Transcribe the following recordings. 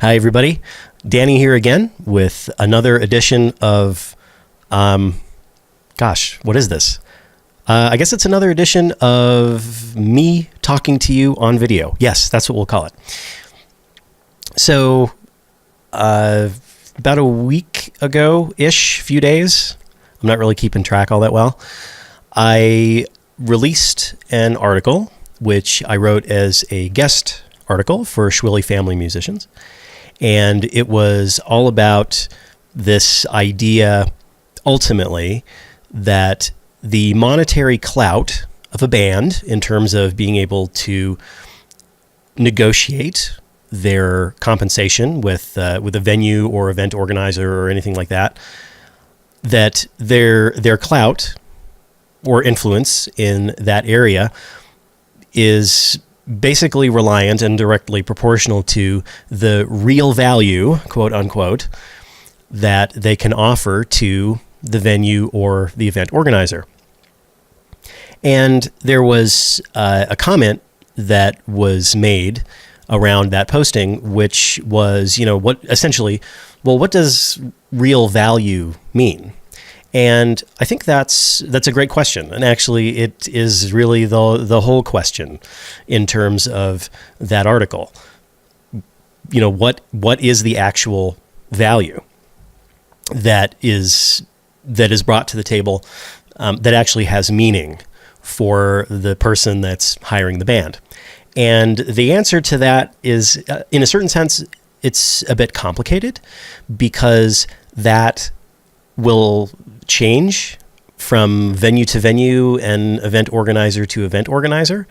Hi, everybody. Danny here again with another edition of, what is this? I guess it's another edition of me talking to you on video. Yes, that's what we'll call it. So, about a week ago-ish, few days, I'm not really keeping track all that well, I released an article, which I wrote as a guest article for Schwilly Family Musicians. And it was all about this idea, ultimately, that the monetary clout of a band in terms of being able to negotiate their compensation with a venue or event organizer or anything like that, that their clout or influence in that area is basically reliant and directly proportional to the real value, quote unquote, that they can offer to the venue or the event organizer. And there was a comment that was made around that posting, which was, what does real value mean? And I think that's a great question. And actually, it is really the whole question in terms of that article. What is the actual value that is brought to the table that actually has meaning for the person that's hiring the band? And the answer to that is, in a certain sense, it's a bit complicated, because that will change from venue to venue and event organizer to event organizer.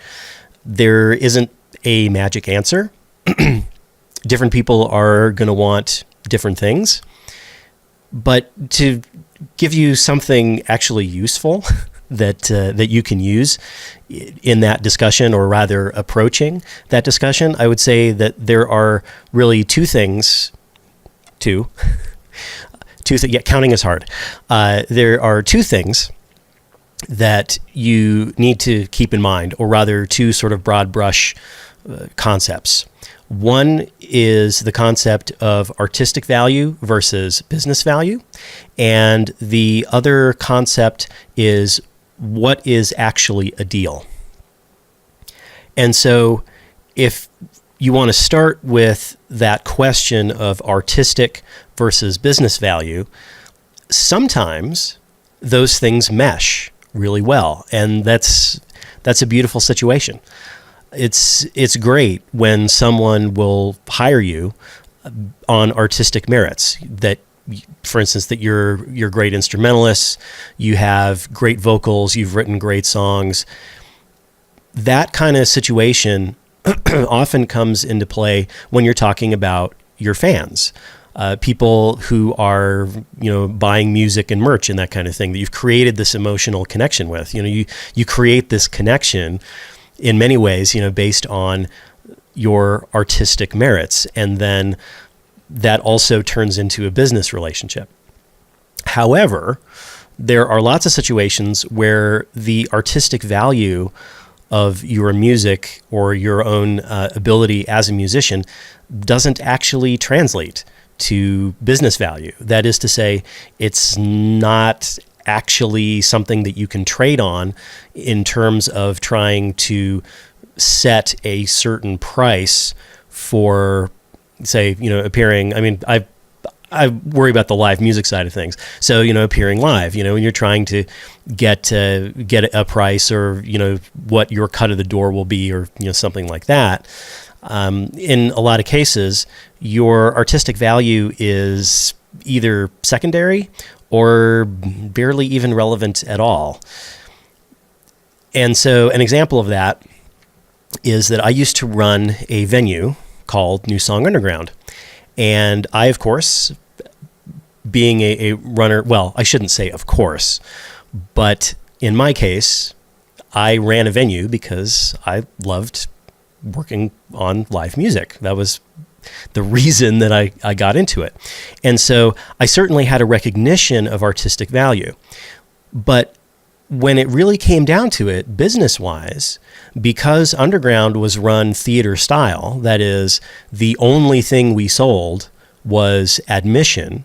There isn't a magic answer. Different people are going to want different things. But to give you something actually useful that you can use in that discussion, or rather approaching that discussion, I would say that there are really two things, counting is hard. There are two things that you need to keep in mind, or rather two sort of broad brush concepts. One is the concept of artistic value versus business value. And the other concept is what is actually a deal. And so if you want to start with that question of artistic versus business value, sometimes those things mesh really well, and that's a beautiful situation. It's great when someone will hire you on artistic merits, that, for instance, that you're great instrumentalists, you have great vocals, you've written great songs. That kind of situation often comes into play when you're talking about your fans, people who are, buying music and merch and that kind of thing, that you've created this emotional connection with. You create this connection in many ways, based on your artistic merits, and then that also turns into a business relationship. However, there are lots of situations where the artistic value of your music or your own ability as a musician doesn't actually translate to business value. That is to say, it's not actually something that you can trade on in terms of trying to set a certain price for, say, appearing. I mean, I worry about the live music side of things. So, appearing live, when you're trying to get a price, or, what your cut of the door will be, or, something like that. In a lot of cases, your artistic value is either secondary or barely even relevant at all. And so an example of that is that I used to run a venue called New Song Underground. And I, of course, being a runner, well, I shouldn't say of course, but in my case, I ran a venue because I loved working on live music. That was the reason that I got into it. And so I certainly had a recognition of artistic value. But when it really came down to it, business-wise, because Underground was run theater style, that is, the only thing we sold was admission,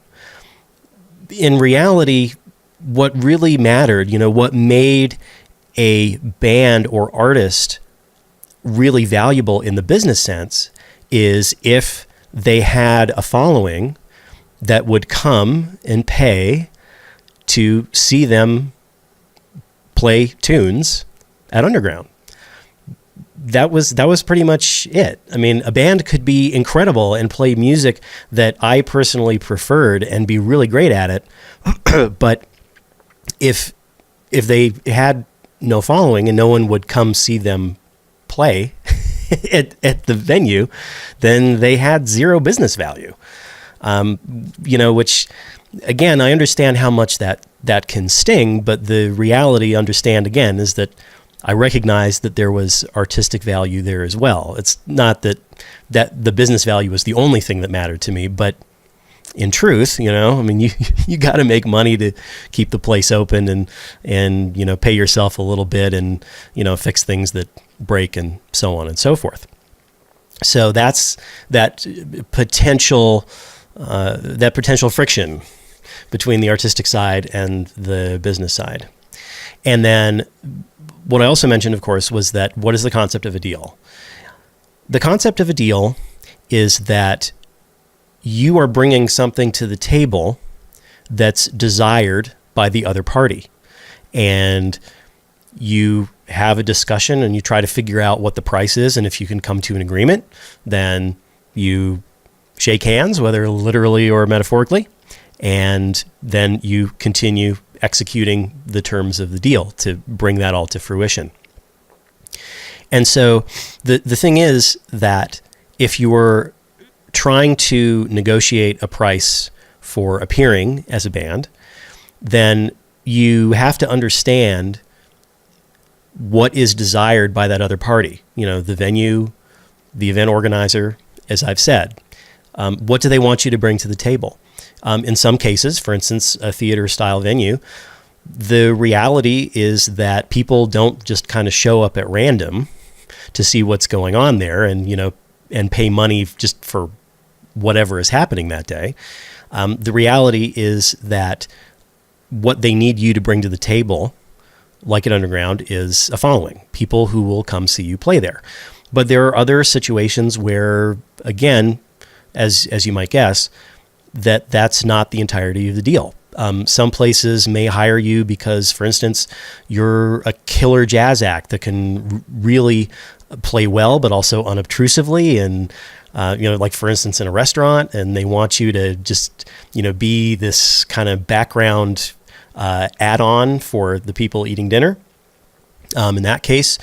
in reality, what really mattered, what made a band or artist really valuable in the business sense is if they had a following that would come and pay to see them play tunes at Underground. That was pretty much it. I mean, a band could be incredible and play music that I personally preferred and be really great at it, but if they had no following and no one would come see them play at the venue, then they had zero business value. Which, again, I understand how much that can sting, but the reality, understand again, is that I recognize that there was artistic value there as well. It's not that the business value was the only thing that mattered to me, but in truth, I mean, you got to make money to keep the place open and pay yourself a little bit and, fix things that break and so on and so forth. So that's that potential friction between the artistic side and the business side. And then what I also mentioned, of course, was that what is the concept of a deal? The concept of a deal is that you are bringing something to the table that's desired by the other party. And you have a discussion and you try to figure out what the price is. And if you can come to an agreement, then you shake hands, whether literally or metaphorically. And then you continue executing the terms of the deal to bring that all to fruition. And so the thing is that if you were trying to negotiate a price for appearing as a band, then you have to understand what is desired by that other party. The venue, the event organizer, as I've said. What do they want you to bring to the table? In some cases, for instance, a theater-style venue, the reality is that people don't just kind of show up at random to see what's going on there and pay money just for whatever is happening that day. The reality is that what they need you to bring to the table, like at Underground, is a following, people who will come see you play there. But there are other situations where, again, as you might guess, that's not the entirety of the deal. Some places may hire you because, for instance, you're a killer jazz act that can really play well, but also unobtrusively. And, like for instance, in a restaurant, and they want you to just, be this kind of background add-on for the people eating dinner. In that case,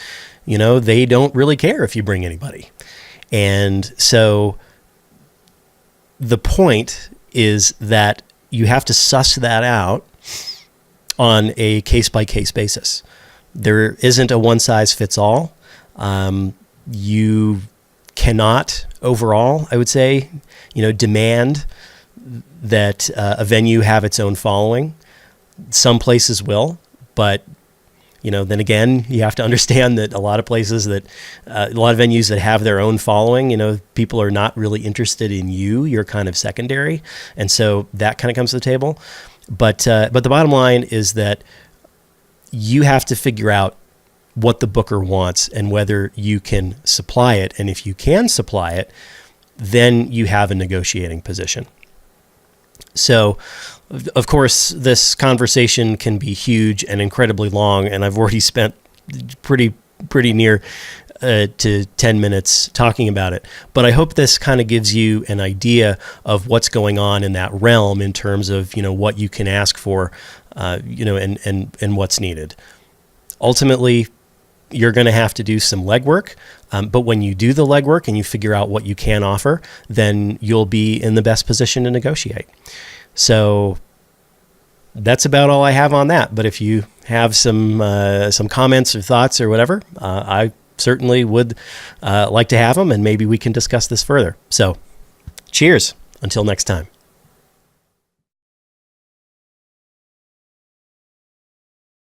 they don't really care if you bring anybody. And so the point is that you have to suss that out on a case-by-case basis. There isn't a one-size-fits-all. You cannot, overall, I would say, demand that a venue have its own following. Some places will, but then again, you have to understand that a lot of places a lot of venues that have their own following, people are not really interested in you. You're kind of secondary. And so that kind of comes to the table. But the bottom line is that you have to figure out what the booker wants and whether you can supply it. And if you can supply it, then you have a negotiating position. So, of course, this conversation can be huge and incredibly long, and I've already spent pretty near to 10 minutes talking about it. But I hope this kind of gives you an idea of what's going on in that realm in terms of, what you can ask for, and what's needed. Ultimately, you're going to have to do some legwork, but when you do the legwork and you figure out what you can offer, then you'll be in the best position to negotiate. So that's about all I have on that. But if you have some comments or thoughts or whatever, I certainly would like to have them, and maybe we can discuss this further. So cheers. Until next time.